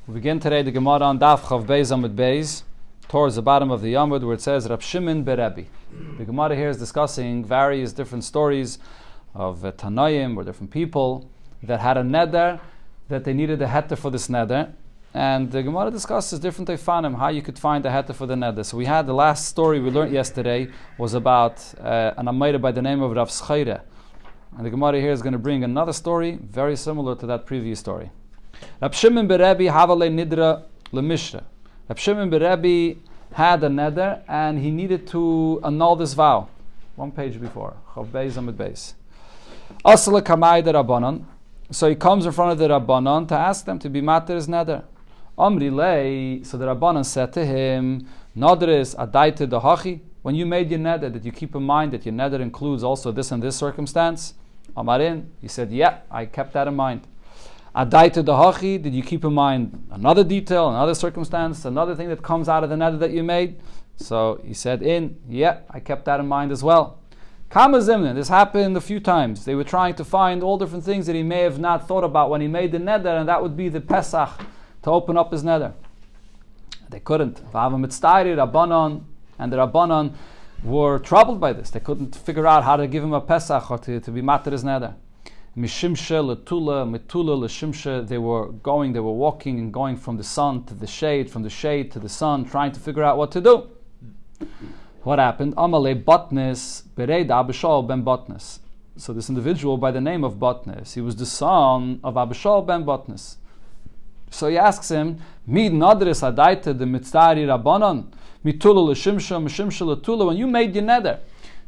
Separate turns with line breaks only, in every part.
We begin today the Gemara on Daf Chav Beis Amud Beis, towards the bottom of the Yamud, where it says Rab Shimon Berebi. The Gemara here is discussing various different stories of Tanoim or different people that had a neder, that they needed a heter for this neder. And the Gemara discusses different teifanim, how you could find a heter for the neder. So we had the last story we learned yesterday was about an Amayra by the name of Rav Schaira. And the Gemara here is going to bring another story very similar to that previous story. Rab Shimon Berebi Havale Nidra Lemishra. Rab Shimon Berebi had a neder and he needed to annul this vow. One page before. Chav Beis Amud Beis. Asala Kamai de Rabbanon. So he comes in front of the Rabbanon to ask them to be mater his neder. Amri lei. So the Rabbanon said to him, Nadris adaita dahachi. When you made your neder, did you keep in mind that your neder includes also this and this circumstance? Amarin. He said, yeah, I kept that in mind. Adaita dahachi, did you keep in mind another detail, another circumstance, another thing that comes out of the neder that you made? So he said, yeah, I kept that in mind as well. Kamazimna, this happened a few times. They were trying to find all different things that he may have not thought about when he made the neder, and that would be the Pesach to open up his neder. They couldn't. And the Rabbanon were troubled by this. They couldn't figure out how to give him a Pesach or to be mater his neder. Mishimshe letula, metula leshimshe. They were walking and going from the sun to the shade, from the shade to the sun, trying to figure out what to do. What happened? Amale Botnes Bereid Abishal ben Botnes. So this individual by the name of Botnes, he was the son of Abishal ben Botnes. So he asks him, Mid Nadris Adaita the Mitzari Rabbanon, Mitula leshimshe, mishimshe letula. When you made your neder,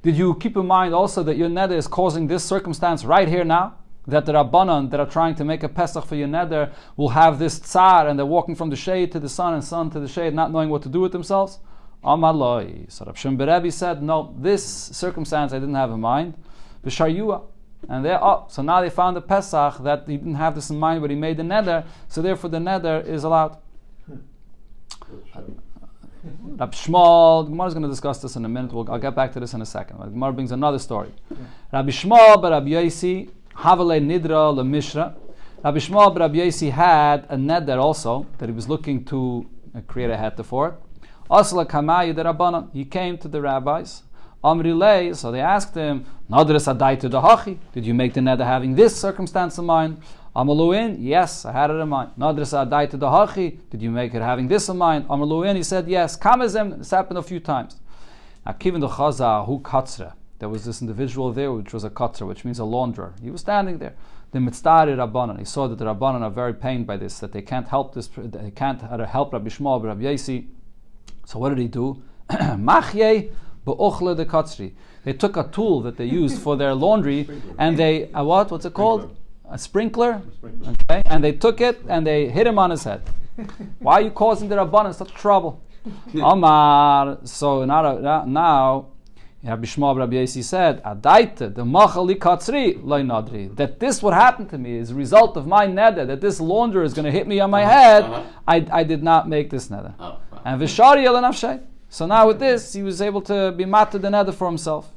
did you keep in mind also that your neder is causing this circumstance right here now? That the Rabbanon that are trying to make a Pesach for your neder will have this tsar and they're walking from the shade to the sun and sun to the shade, not knowing what to do with themselves? Amaloi. So Rab Shimon Berebi said, no, this circumstance I didn't have in mind. B'shayua. And they're up. So now they found a Pesach that he didn't have this in mind, but he made the neder, so therefore the neder is allowed. Rab Shmuel, Gemara is going to discuss this in a minute. I'll get back to this in a second. Gemara brings another story. Rabbi Shmuel bar Rabbi Yosi Havale Nidra LeMishra. Rabbi Shmuel bar Rabbi Yosi had a neder also that he was looking to create a heter for. Asla Kamayi the Rabbanon. He came to the rabbis. Amri lei. So they asked him, Nadris adaita dahachi. Did you make the neder having this circumstance in mind? Amaluin, yes, I had it in mind. Nadris adaita dahachi, did you make it having this in mind? Amaluin, he said yes. Kamazim, this happened a few times. Now, kivin the chaza hu katzra. There was this individual there, which was a katzra, which means a launderer. He was standing there. The mitztari Rabbanon. He saw that the Rabbanon are very pained by this, that they can't help this. They can't help Rabbi Shmuel, Rabbi Yosi. So what did he do? Machyeh be'ochle de katzri. They took a tool that they used for their laundry, and they what's it called? A sprinkler, okay, and they took it and they hit him on his head. Why are you causing the Rabbanan such trouble? Amar. So now, Rabbi Shmuel Rabbi Yosi said, "Adaita the machali katzri loy nadri." That this what happened to me is a result of my neder. That this launderer is going to hit me on my head. I did not make this neder. And v'shari el nafshay. So now with this, he was able to be matter the neder for himself.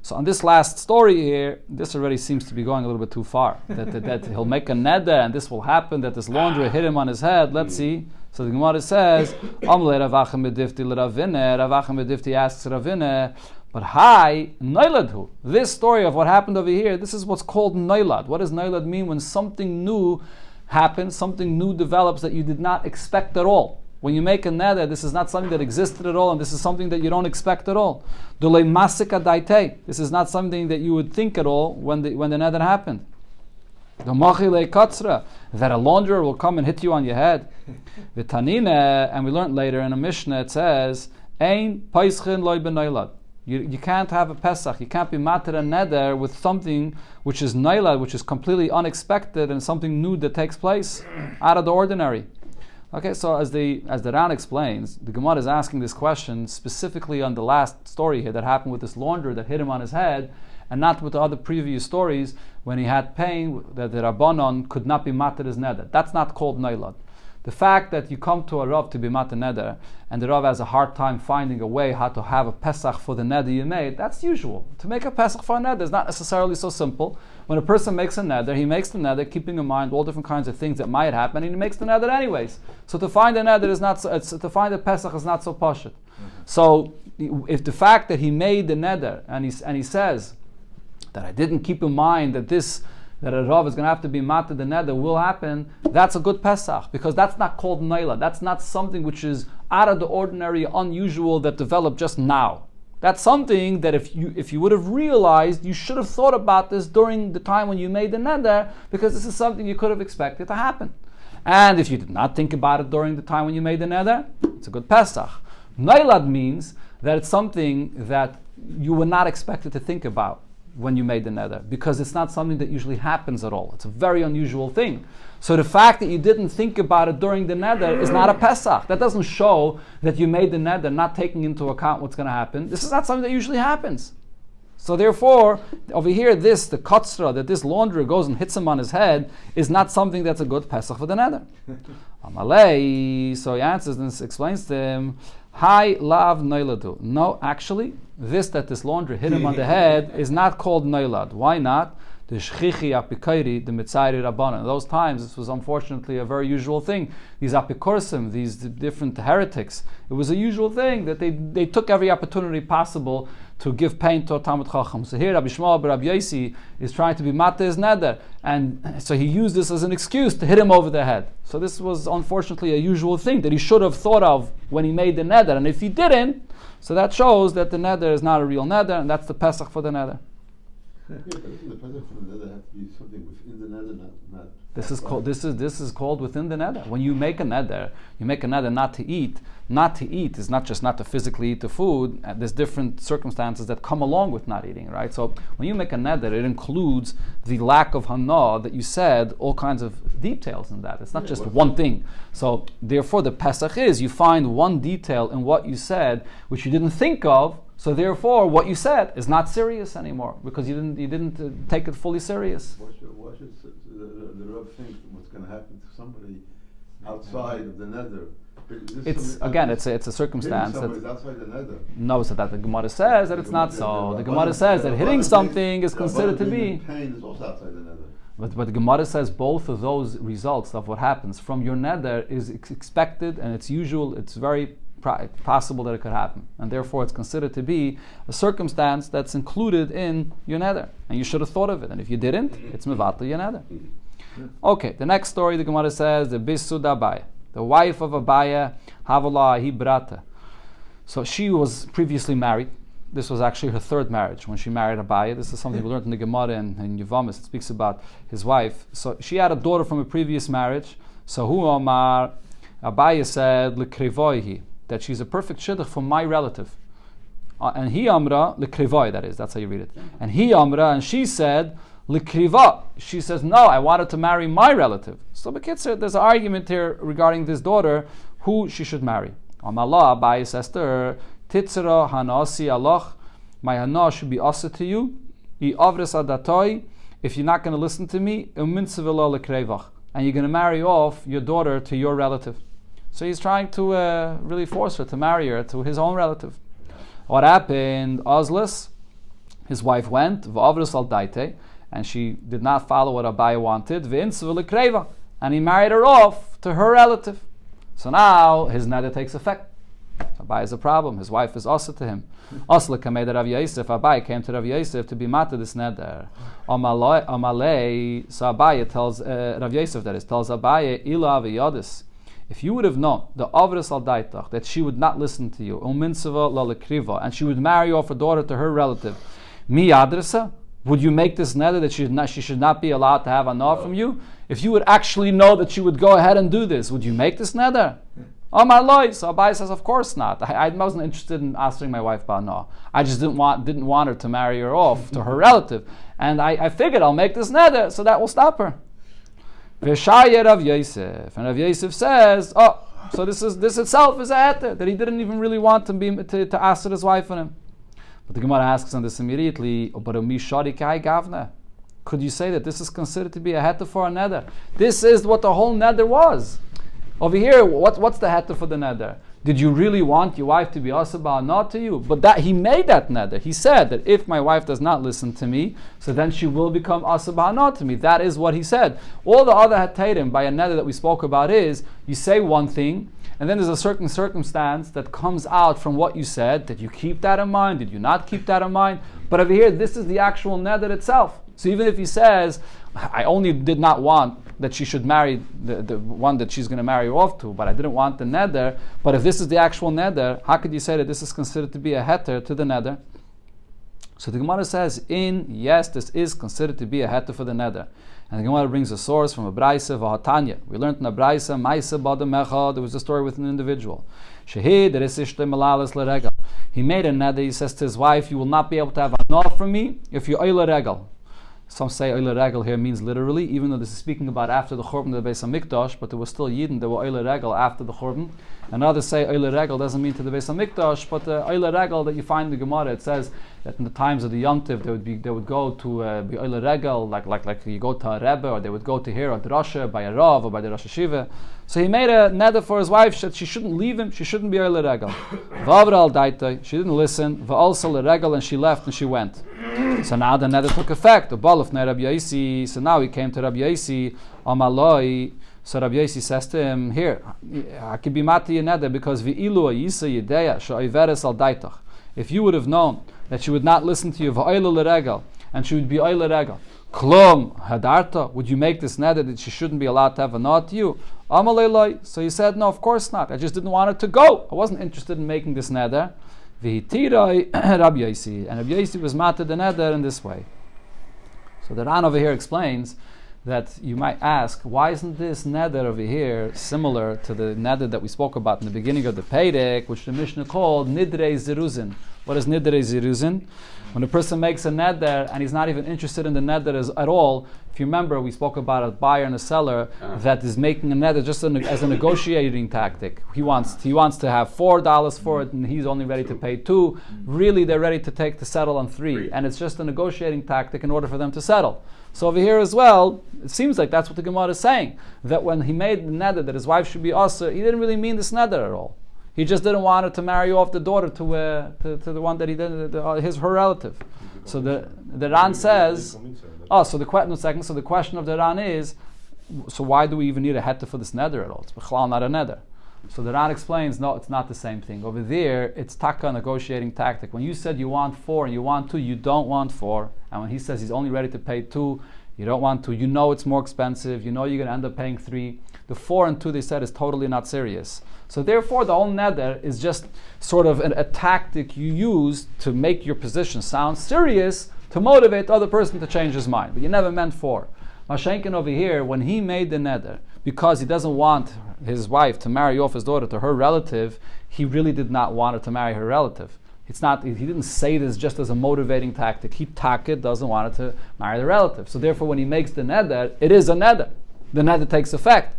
So on this last story here, this already seems to be going a little bit too far. That he'll make a neder and this will happen, that this launderer hit him on his head. Let's see. So the Gemara says, Amle Ravachem Medifti L'Ravine. Ravachem Medifti asks Ravine, but hi, Noiladhu. This story of what happened over here, this is what's called Noilad. What does Noilad mean? When something new happens, something new develops that you did not expect at all. When you make a neder, this is not something that existed at all, and this is something that you don't expect at all. This is not something that you would think at all when the neder happened. That a launderer will come and hit you on your head. And we learned later in a Mishnah, it says, you can't have a Pesach, you can't be mater and neder with something which is nailad, which is completely unexpected and something new that takes place out of the ordinary. Okay, so as the Ran explains, the Gemara is asking this question specifically on the last story here that happened with this launderer that hit him on his head, and not with the other previous stories when he had pain that the Rabbanon could not be mater his neder. That's not called nailad. the fact that you come to a Rav to be mat neder, and the Rav has a hard time finding a way how to have a Pesach for the neder you made, that's usual. To make a Pesach for a neder is not necessarily so simple. When a person makes a neder, he makes the neder keeping in mind all different kinds of things that might happen, and he makes the neder anyways. So to find a neder is not so, to find a Pesach is not so pashut. So if the fact that he made the neder and he says that I didn't keep in mind that a Rav is going to have to be mated the neder will happen, that's a good Pesach, because that's not called Naila. That's not something which is out of the ordinary, unusual, that developed just now. That's something that if you would have realized, you should have thought about this during the time when you made the neder, because this is something you could have expected to happen. And if you did not think about it during the time when you made the neder, it's a good Pesach. Nailad means that it's something that you were not expected to think about when you made the neder, because it's not something that usually happens at all. It's a very unusual thing. So the fact that you didn't think about it during the neder is not a Pesach. That doesn't show that you made the neder not taking into account what's going to happen. This is not something that usually happens. So therefore, over here, the kotzra, that this launderer goes and hits him on his head, is not something that's a good Pesach for the neder. Amalei, so he answers and explains to him, Hi lav noiladu. No, actually, this launderer hit him on the head is not called noilad. Why not? The shchichi apikairi, the mitzayri rabbanan. In those times, this was unfortunately a very usual thing. These apikorsim, these different heretics, it was a usual thing that they took every opportunity possible to give pain to a Talmud Chacham. So here, Rabbi Shmuel Rabbi Yosi is trying to be mata his neder, and so he used this as an excuse to hit him over the head. So this was unfortunately a usual thing that he should have thought of when he made the neder, and if he didn't, so that shows that the neder is not a real neder, and that's the Pesach for the neder.
Yeah, but doesn't the Pesach for the neder have to be something within the neder, not
This is called within the neder. When you make a neder not to eat. Not to eat is not just not to physically eat the food. There's different circumstances that come along with not eating, right? So when you make a neder, it includes the lack of hana that you said, all kinds of details in that. It's not just one thing. So therefore the Pesach is, you find one detail in what you said which you didn't think of. So therefore, what you said is not serious anymore, because you didn't take it fully serious.
Why should the Rav think what's going to happen to somebody outside of the neder?
It's a circumstance.
Somebody's outside the neder.
No, so that the Gemara says that it's not so. The Gemara says that hitting something is considered to be.
Pain is also outside the neder.
But the Gemara says both of those results of what happens from your neder is expected, and it's usual. It's very possible that it could happen, and therefore it's considered to be a circumstance that's included in your neder, and you should have thought of it. And if you didn't, it's mevatel your neder. Okay, the next story the Gemara says the bisud Abaya, the wife of Abaya, Havala Hibrata. So she was previously married. This was actually her third marriage when she married Abaya. This is something we learned in the Gemara in Yevamis. It speaks about his wife. So she had a daughter from a previous marriage. So Hu Omar, Abaya said L'krivoihi, that she's a perfect shidduch for my relative. And he amra, l'krivoi, that is, that's how you read it. And he amra, and she said, l'kriva. She says, no, I wanted to marry my relative. So b'kitzur, there's an argument here regarding this daughter, who she should marry. Amallah, Abaye says to her, titzra hanasi aloch, my hana should be asa to you, I avres adatoi, if you're not going to listen to me, umintzivela l'krevach, and you're going to marry off your daughter to your relative. So he's trying to really force her to marry her to his own relative. What happened? Ozlis, his wife went, v'avris al daite, and she did not follow what Abaye wanted, v'intzv'lekreva, and he married her off to her relative. So now his neder takes effect. Abaye is a problem. His wife is also to him. Osla kamed Rav Yosef. Abaye came to Rav Yosef to be mata this neder. Amalei. So Abaye tells Rav Yosef, that is, tells Abaye, ila v'yodis. If you would have known the avris al daitach, that she would not listen to you, uminsava la lekriva, and she would marry off her daughter to her relative, mi adresa, would you make this neder that she should not be allowed to have anah from you? If you would actually know that she would go ahead and do this, would you make this neder? Oh my Lord! So Abaye says, of course not. I wasn't interested in asking my wife about anah. I just didn't want her to marry her off to her relative, and I figured I'll make this neder so that will stop her. V'shaya Rav Yosef, and Rav Yosef says, so this itself is a heter, that he didn't even really want to ask his wife on him. But the Gemara asks on this immediately, could you say that this is considered to be a heter for a neder? This is what the whole neder was. Over here, what's the heter for the neder? Did you really want your wife to be asaba not to you? But that he made that neder. He said that if my wife does not listen to me, so then she will become asaba not to me. That is what he said. All the other heterim by a neder that we spoke about is you say one thing, and then there's a certain circumstance that comes out from what you said. Did you keep that in mind? Did you not keep that in mind? But over here, this is the actual neder itself. So even if he says, I only did not want that she should marry the one that she's going to marry off to, but I didn't want the neder. But if this is the actual neder, how could you say that this is considered to be a heter to the neder? So the Gemara says, yes, this is considered to be a heter for the neder. And the Gemara brings a source from a Braisa v'hatanya. We learned in a Braisa, Maisa b'adam echad, there was a story with an individual. Shehid erisishte malalas l'regel. He made a neder, he says to his wife, you will not be able to have anah from me if you're oile regel. Some say oile regel here means literally, even though this is speaking about after the Churban of the Beis HaMikdash, but there was still Yidden, there were oile regel after the Churban. And others say oile regel doesn't mean to the Beis HaMikdash, but the oile regel that you find in the Gemara, it says that in the times of the Yom Tov, they would go to be oile regel, like you go to a Rebbe, or they would go to hear a drasha by a Rav or by the Rosh Hashiva. So he made a neder for his wife that she shouldn't leave him, she shouldn't be oile regel. V'avra al daitoi, she didn't listen. V'alsa le regel, and she left and she went. So now the neder took effect. The ball of Rabbi Yaisi. So now he came to Rabbi Yaisi. Amaloi. So Rabbi Yaisi says to him, here, I could be mati neder because v'ilu ayisa yedeya she'oiveres al daitach. If you would have known that she would not listen to you, v'oile le regel, and she would be oile regel, klum hadarta, would you make this neder that she shouldn't be allowed to have a nod to you? Amalei. So he said, no, of course not. I just didn't want her to go. I wasn't interested in making this neder. V'hitirai Rabbi Yaisi, and Rabbi Yaisi was mated the neder in this way. So the Ran over here explains that you might ask, why isn't this neder over here similar to the neder that we spoke about in the beginning of the Perek, which the Mishnah called Nidrei Ziruzin? What is Nidrei Ziruzin? When a person makes a neder and he's not even interested in the neder at all, if you remember, we spoke about a buyer and a seller that is making a neder just as a negotiating tactic. He wants to have $4 for it, and he's only ready to pay $2. Really, they're ready to settle on $3, and it's just a negotiating tactic in order for them to settle. So over here as well, it seems like that's what the Gemara is saying, that when he made the neder that his wife should be asa, he didn't really mean this neder at all. He just didn't want her to marry off the daughter to the one that he did, her relative. So the Ran says, so the question of the Ran is, so why do we even need a heter for this neder at all? It's b'chlal not a neder. So the Ran explains, no, it's not the same thing. Over there, it's taka negotiating tactic. When you said you want 4 and you want 2, you don't want 4. And when he says he's only ready to pay 2, you don't want 2. You know it's more expensive. You know you're going to end up paying 3. The 4 and 2 they said is totally not serious. So therefore, the whole neder is just sort of a tactic you use to make your position sound serious to motivate the other person to change his mind. But you never meant 4. Mashenkin over here, when he made the neder, because he doesn't want his wife to marry off his daughter to her relative, he really did not want her to marry her relative. He didn't say this just as a motivating tactic. He doesn't want her to marry the relative. So therefore, when he makes the neder, it is a neder. The neder takes effect.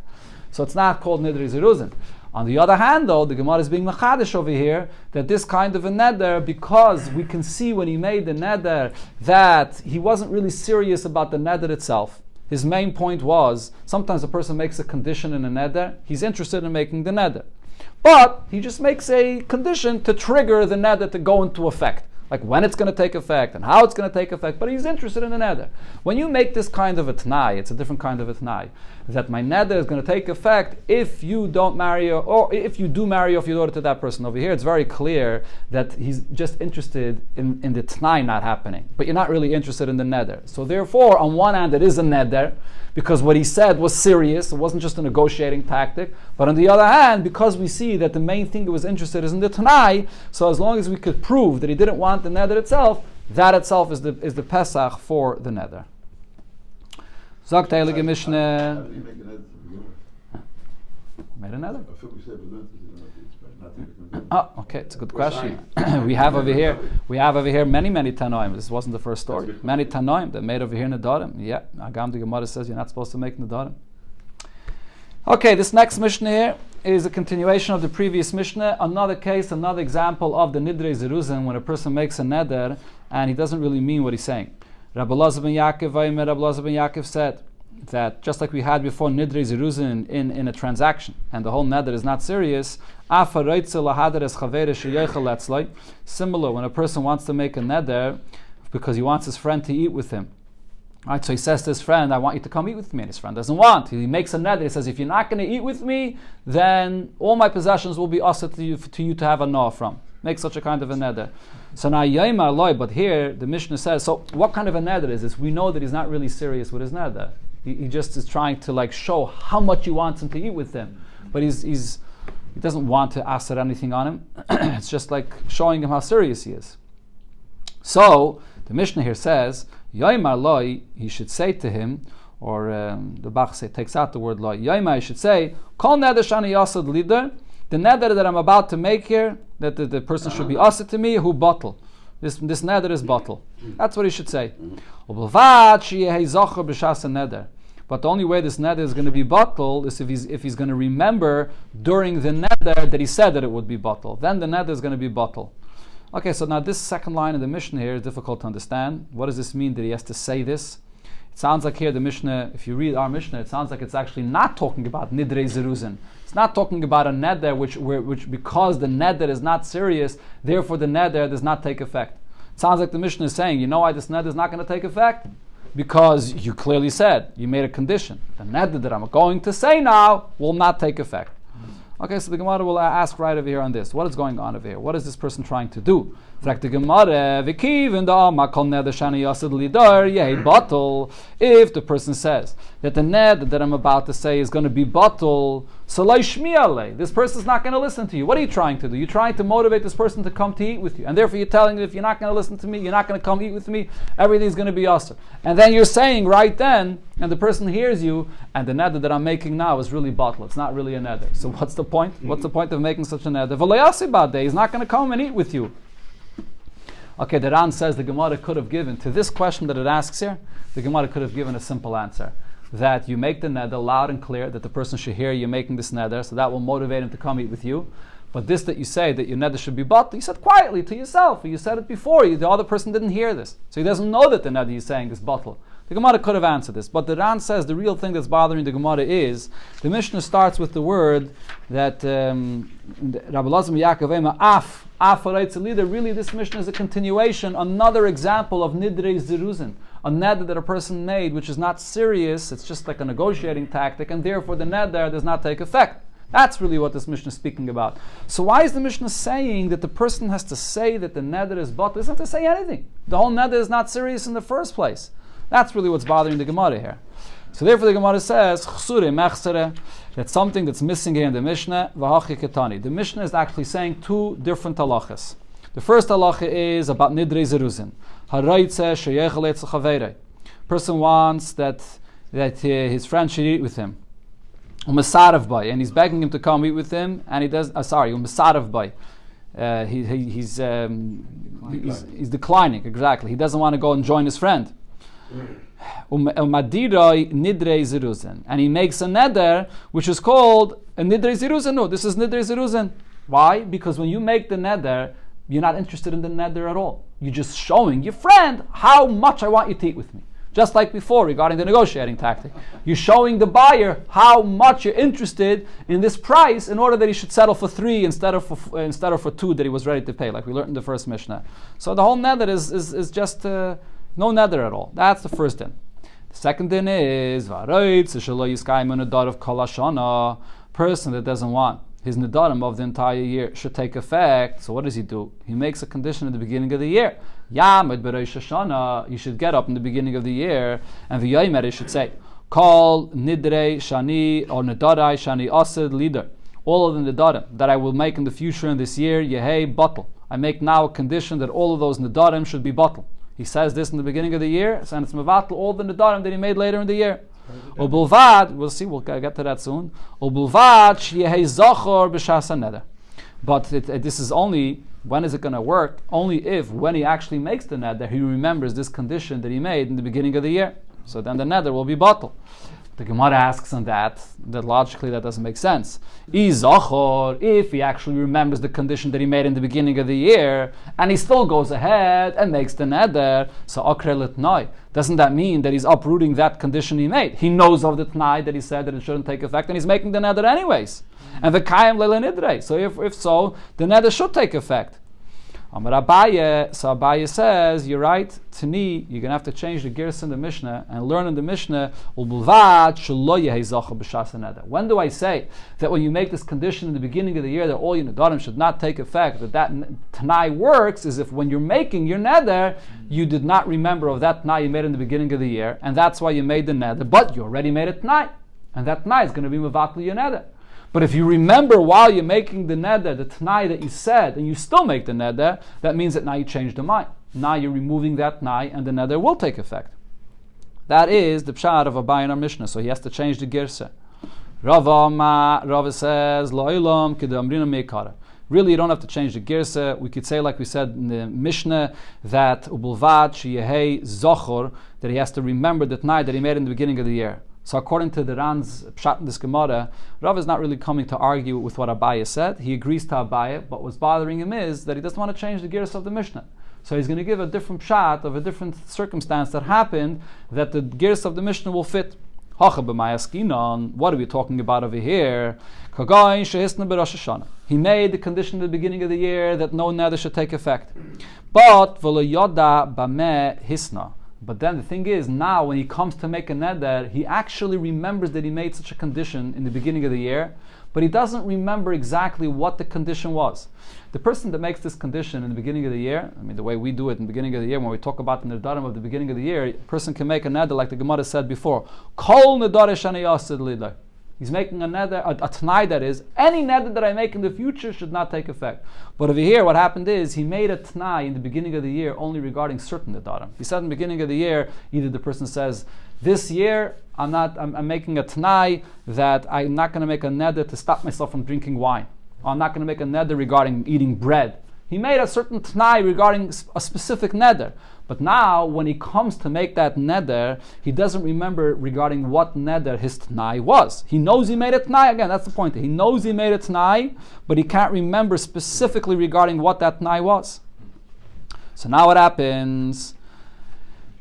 So it's not called nidrei ziruzin. On the other hand, though, the Gemara is being machadish over here that this kind of a neder, because we can see when he made the neder that he wasn't really serious about the neder itself. His main point was, sometimes a person makes a condition in a neder, he's interested in making the neder. But he just makes a condition to trigger the neder to go into effect. Like when it's going to take effect and how it's going to take effect, but he's interested in the neder. When you make this kind of a t'nai, it's a different kind of a t'nai, that my neder is going to take effect if you don't marry or if you do marry off your daughter to that person. Over here, it's very clear that he's just interested in the t'nai not happening, but you're not really interested in the neder. So therefore, on one hand, it is a neder, because what he said was serious, it wasn't just a negotiating tactic. But on the other hand, because we see that the main thing he was interested is in the Tanai, so as long as we could prove that he didn't want the neder itself, that itself is the Pesach for the neder. Zok Teilige Mishnah. Made a neder? Oh, okay, it's a good question. we have over here many Tanoim. This wasn't the first story. Many Tanoim that made over here Nedarim. Yeah, Agam the Gemara says you're not supposed to make Nedarim. Okay, this next Mishnah here is a continuation of the previous Mishnah. Another case, another example of the Nidrei Ziruzin, when a person makes a neder and he doesn't really mean what he's saying. Rabbi Elazar ben Yaakov said, that just like we had before Nidrei Zeruzin in a transaction, and the whole neder is not serious, similar when a person wants to make a neder because he wants his friend to eat with him. Right, so he says to his friend, I want you to come eat with me, and his friend doesn't want. He makes a neder, he says, if you're not going to eat with me, then all my possessions will be usher to you to have a noah from. Make such a kind of a neder. So now Yaimar loy, but here the Mishnah says, so what kind of a neder is this? We know that he's not really serious with his neder. He just is trying to like show how much he wants him to eat with him. But he doesn't want to assert anything on him. It's just like showing him how serious he is. So the Mishnah here says, Yaimar loy, he should say to him, or the Bach takes out the word loy. Yaimar, he should say, Kol neder shani yasad lider, the neder that I'm about to make here, that the person should be assur to me, who bottle. This neder is bottle. That's what he should say. But the only way this neder is going to be bottled is if he's going to remember during the neder that he said that it would be bottled. Then the neder is going to be bottled. Okay, so now this second line of the Mishnah here is difficult to understand. What does this mean that he has to say this? It sounds like here the Mishnah, if you read our Mishnah, it sounds like it's actually not talking about Nidrei Zeruzin. It's not talking about a neder which because the neder is not serious, therefore the neder does not take effect. It sounds like the Mishnah is saying, you know why this neder is not going to take effect? Because you clearly said, you made a condition. The neder that I'm going to say now will not take effect. Okay, so the Gemara will ask right over here on this. What is going on over here? What is this person trying to do? If the person says that the neder that I'm about to say is going to be bottle, this person is not going to listen to you. What are you trying to do? You're trying to motivate this person to come to eat with you. And therefore you're telling him, if you're not going to listen to me, you're not going to come eat with me, everything's going to be assur. And then you're saying right then, and the person hears you, and the neder that I'm making now is really bottle. It's not really a neder. So what's the point? What's the point of making such a neder? He's not going to come and eat with you. Okay, the Ran says the Gemara could have given, to this question that it asks here, the Gemara could have given a simple answer. That you make the neder loud and clear, that the person should hear you making this neder, so that will motivate him to come eat with you. But this that you say, that your neder should be bottled, you said quietly to yourself, or you said it before, the other person didn't hear this. So he doesn't know that the neder you're saying is bottled. The Gemara could have answered this, but the Ran says the real thing that's bothering the Gemara is, the Mishnah starts with the word that Rabbi Lazar Yaakov Ema really this Mishnah is a continuation, another example of Nidrei Zeruzin, a neder that a person made which is not serious, it's just like a negotiating tactic, and therefore the neder does not take effect. That's really what this Mishnah is speaking about. So why is the Mishnah saying that the person has to say that the neder is bottled? He doesn't have to say anything. The whole neder is not serious in the first place. That's really what's bothering the Gemara here. So therefore the Gemara says, that's something that's missing here in the Mishnah, the Mishnah is actually saying two different halachas. The first halacha is about Nidrei Zeruzin. Person wants that his friend should eat with him. And he's begging him to come eat with him, and he does, he's declining, exactly. He doesn't want to go and join his friend. And he makes a neder which is called a Nidrei Zeruzin. No, this is Nidrei Zeruzin. Why? Because when you make the neder, you're not interested in the neder at all. You're just showing your friend how much I want you to eat with me. Just like before regarding the negotiating tactic. You're showing the buyer how much you're interested in this price in order that he should settle for 3 instead of for 2 that he was ready to pay, like we learned in the first Mishnah. So the whole neder is just no neder at all. That's the first din. The second din is person that doesn't want his nedarim of the entire year should take effect. So what does he do? He makes a condition at the beginning of the year. You should get up in the beginning of the year, and the Yomer should say, Call nidrei shani or nedarai shani ased leader. All of the nedarim that I will make in the future in this year, yehei bottle. I make now a condition that all of those nedarim should be bottle. He says this in the beginning of the year, and it's mevatel all the nedarim that he made later in the year. Ubulvad, we'll see, we'll get to that soon. Ubulvad yehei zachor b'shas neder. But this is only, when is it going to work? Only if, when he actually makes the neder, he remembers this condition that he made in the beginning of the year. So then the neder will be bottled. The Gemara asks on that logically that doesn't make sense. If he actually remembers the condition that he made in the beginning of the year, and he still goes ahead and makes the neder, so akre l'tnai. Doesn't that mean that he's uprooting that condition he made? He knows of the tnai that he said that it shouldn't take effect, and he's making the neder anyways. And the kayim le'le nidrei. So if so, the neder should take effect. Amar Abaye, so Abaye says, you're right, Tani, you're going to have to change the Girsa in the Mishnah and learn in the Mishnah, when do I say that when you make this condition in the beginning of the year that all your Nedarim should not take effect, that Tanai works is if when you're making your Neder, you did not remember of that Tanai you made in the beginning of the year, and that's why you made the Neder, but you already made a Tanai, and that Tanai is going to be Mavakli your Neder. But if you remember while you're making the neder, the t'nai that you said, and you still make the neder, that means that now you change the mind. Now you're removing that t'nai, and the neder will take effect. That is the pshat of Abaye in our Mishnah, so he has to change the girsa. Rava says, Lo'ilam k'damrina meikara. Really, you don't have to change the girsa. We could say, like we said in the Mishnah, that ubulvad sheyehei zochor, that he has to remember the t'nai that he made in the beginning of the year. So according to the Ran's pshat in this Gemara, Rav is not really coming to argue with what Abaye said. He agrees to Abaye, but what's bothering him is that he doesn't want to change the gears of the Mishnah. So he's going to give a different pshat of a different circumstance that happened that the gears of the Mishnah will fit. What are we talking about over here? He made the condition at the beginning of the year that no neder should take effect. But But then the thing is, now when he comes to make a neder, he actually remembers that he made such a condition in the beginning of the year, but he doesn't remember exactly what the condition was. The person that makes this condition in the beginning of the year, the way we do it in the beginning of the year, when we talk about the Nedarim of the beginning of the year, a person can make a neder like the Gemara said before. Kol nedare shani yasid lidai. He's making a neder, a t'nai that is, any neder that I make in the future should not take effect. But over here, what happened is, he made a t'nai in the beginning of the year only regarding certain nedarim. He said in the beginning of the year, either the person says, this year, I'm making a t'nai that I'm not going to make a neder to stop myself from drinking wine. Or I'm not going to make a neder regarding eating bread. He made a certain t'nai regarding a specific neder. But now, when he comes to make that neder, he doesn't remember regarding what neder his t'nai was. He knows he made a t'nai, again, that's the point. He knows he made a t'nai, but he can't remember specifically regarding what that t'nai was. So now what happens?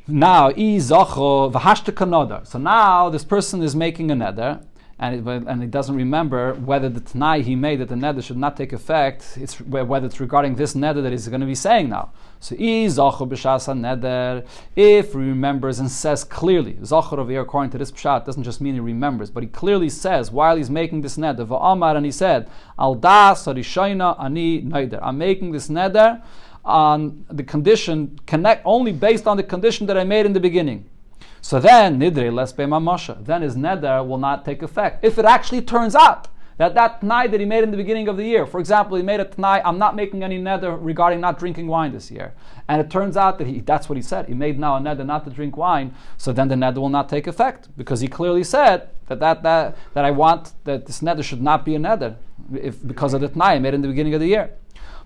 Now, so now this person is making a neder, and he doesn't remember whether the t'nai he made that the neder should not take effect, whether it's regarding this neder that he's going to be saying now. So, if he remembers and says clearly, Zachor over here, according to this pshat, doesn't just mean he remembers, but he clearly says while he's making this neder, Va'amar, and he said, Al das harishayna ani neder. I'm making this neder on the condition, connect only based on the condition that I made in the beginning. So then, nidre les be'mamasha, then his neder will not take effect. If it actually turns out that t'nai that he made in the beginning of the year, for example, he made a t'nai, I'm not making any neder regarding not drinking wine this year, and it turns out that that's what he said, he made now a neder not to drink wine, so then the neder will not take effect, because he clearly said that I want that this neder should not be a neder, because of the t'nai he made in the beginning of the year.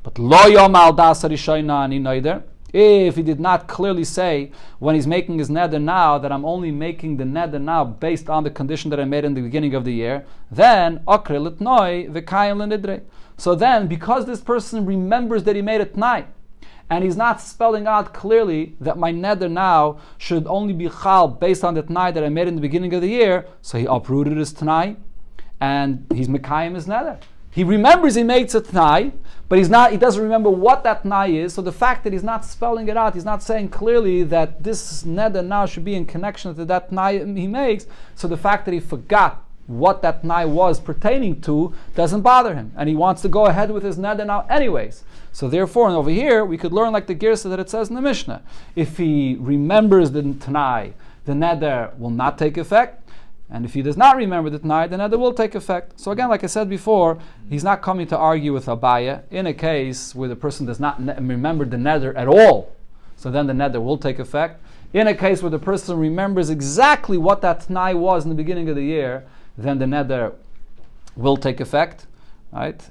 But lo yom al das harishayna ani neder. If he did not clearly say when he's making his neder now that I'm only making the neder now based on the condition that I made in the beginning of the year, then akre l'tnoi v'kayim l'nidre. So then, because this person remembers that he made a t'nai, and he's not spelling out clearly that my neder now should only be chal based on the t'nai that I made in the beginning of the year, so he uprooted his t'nai, and he's mekayim his neder. He remembers he made a t'nai, but he doesn't remember what that t'nai is, so the fact that he's not spelling it out, he's not saying clearly that this neder now should be in connection to that t'nai he makes, so the fact that he forgot what that t'nai was pertaining to doesn't bother him, and he wants to go ahead with his neder now anyways. So therefore, and over here, we could learn like the girsa that it says in the Mishnah. If he remembers the t'nai, the neder will not take effect. And if he does not remember the t'nai, the neder will take effect. So again, like I said before, he's not coming to argue with Abaye in a case where the person does not remember the neder at all. So then the neder will take effect. In a case where the person remembers exactly what that t'nai was in the beginning of the year, then the neder will take effect. right?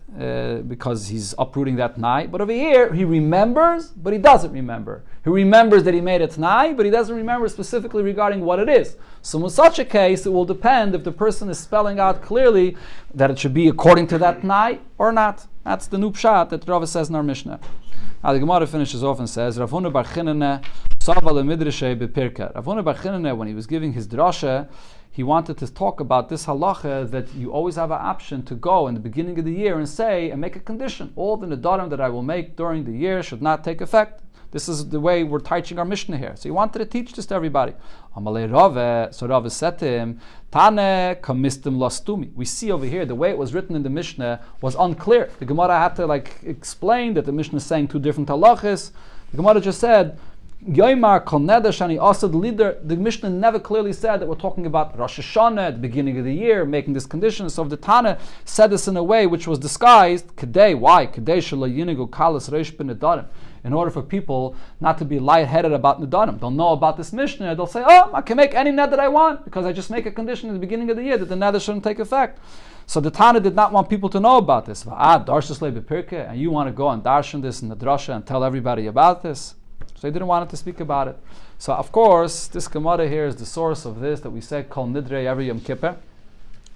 Because he's uprooting that Tanai. But over here, he remembers, but he doesn't remember. He remembers that he made a Tanai, but he doesn't remember specifically regarding what it is. So in such a case, it will depend if the person is spelling out clearly that it should be according to that Tanai or not. That's the new pshat that Rava says in our Mishnah. Now the Gemara finishes off and says, Rav Huna bar Chinaneh Sava leMidrashe bepirka. Rav Huna bar Chinaneh, when he was giving his drasha, he wanted to talk about this halacha that you always have an option to go in the beginning of the year and say and make a condition. All the nedarim that I will make during the year should not take effect. This is the way we're teaching our Mishnah here. So he wanted to teach this to everybody. Amalei Rave, so Rave said to him, Tane kamistim lastumi. We see over here the way it was written in the Mishnah was unclear. The Gemara had to explain that the Mishnah is saying two different halachas. The Gemara just said, Yoimar kol neder shani asad lider. The Mishnah never clearly said that we're talking about Rosh Hashanah at the beginning of the year, making this condition. So the Tana said this in a way which was disguised. Kedei, why? Kedei shelo yinigu kalas reish ben nedarim. In order for people not to be lightheaded about nedarim. They'll know about this Mishnah. They'll say, oh, I can make any net that I want because I just make a condition at the beginning of the year that the nether shouldn't take effect. So the Tana did not want people to know about this. And you want to go and darshan this in the drasha and tell everybody about this. So he didn't want to speak about it. So of course, this Gemara here is the source of this that we say Kol Nidrei every Yom Kippur.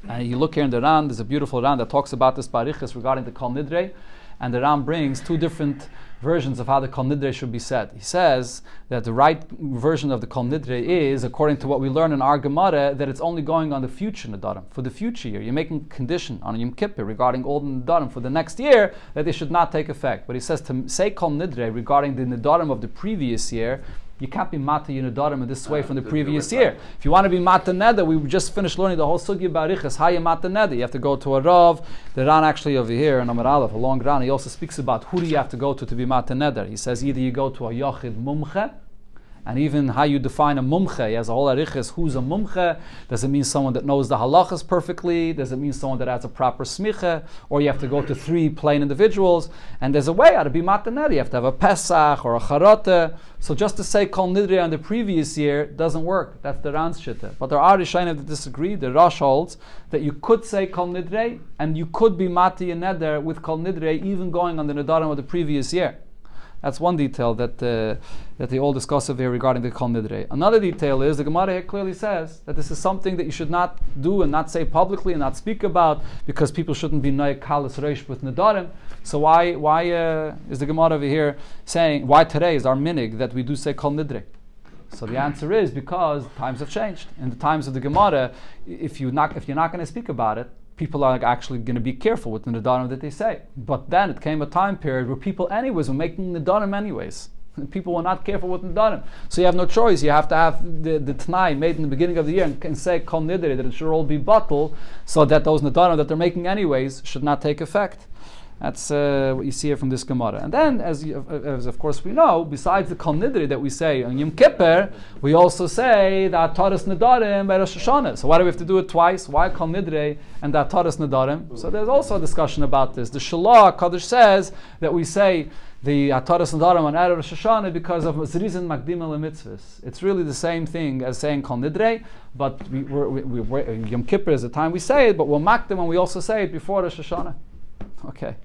And you look here in the Ran, there's a beautiful Ran that talks about this Barichas regarding the Kol Nidrei. And the Ran brings two different versions of how the Kol Nidrei should be said. He says that the right version of the Kol Nidrei is, according to what we learn in our Gemara, that it's only going on the future Nedarim, for the future year. You're making a condition on Yom Kippur regarding all the Nedarim for the next year that they should not take effect. But he says to say Kol Nidrei regarding the Nedarim of the previous year, you can't be Mata Nedarim in this way from the previous year. If you want to be Mata Neder, we just finished learning the whole Sugya Barichas, how you Mata Neder. You have to go to a Rav. The Ran actually over here, in Amar Aleph, a long Ran, he also speaks about who do you have to go to be Mata Neder. He says either you go to a Yochid Mumche, and even how you define a mumche. He has a whole arichas. Who's a mumche? Does it mean someone that knows the halachas perfectly? Does it mean someone that has a proper smicha? Or you have to go to three plain individuals? And there's a way how to be mataner. You have to have a pesach or a charata. So just to say kol nidrei on the previous year doesn't work. That's the Ran's shitta. But there are Rishonim that disagree. The Rosh holds that you could say kol nidrei and you could be mati and neder with kol nidrei even going on the nedarim of the previous year. That's one detail that they all discuss over here regarding the Kol Nidrei. Another detail is the Gemara here clearly says that this is something that you should not do and not say publicly and not speak about because people shouldn't be Noy Kalas Reish with Nedarim. So why is the Gemara over here saying, why today is our minig that we do say Kol Nidrei? So the answer is because times have changed. In the times of the Gemara, if you're not going to speak about it, people are actually going to be careful with the Nedarim that they say. But then it came a time period where people anyways were making Nedarim anyways. People were not careful with Nedarim. So you have no choice. You have to have the Tanai made in the beginning of the year and say Kol Nidrei, that it should all be bottled so that those Nedarim that they're making anyways should not take effect. That's what you see here from this Gemara. And then, as of course we know, besides the Kol Nidrei that we say on Yom Kippur, we also say the Ataras Nedarim by Rosh Hashanah. So why do we have to do it twice? Why Kol Nidrei and the Ataras Nedarim? So there's also a discussion about this. The Shalah Kaddish says that we say the Ataras Nedarim on Erev Rosh Hashanah because of Zrizin Makdim al Mitzvahs. It's really the same thing as saying Kol Nidrei, but Yom Kippur is the time we say it, but we'll Makdim and we also say it before Rosh Hashanah. Okay.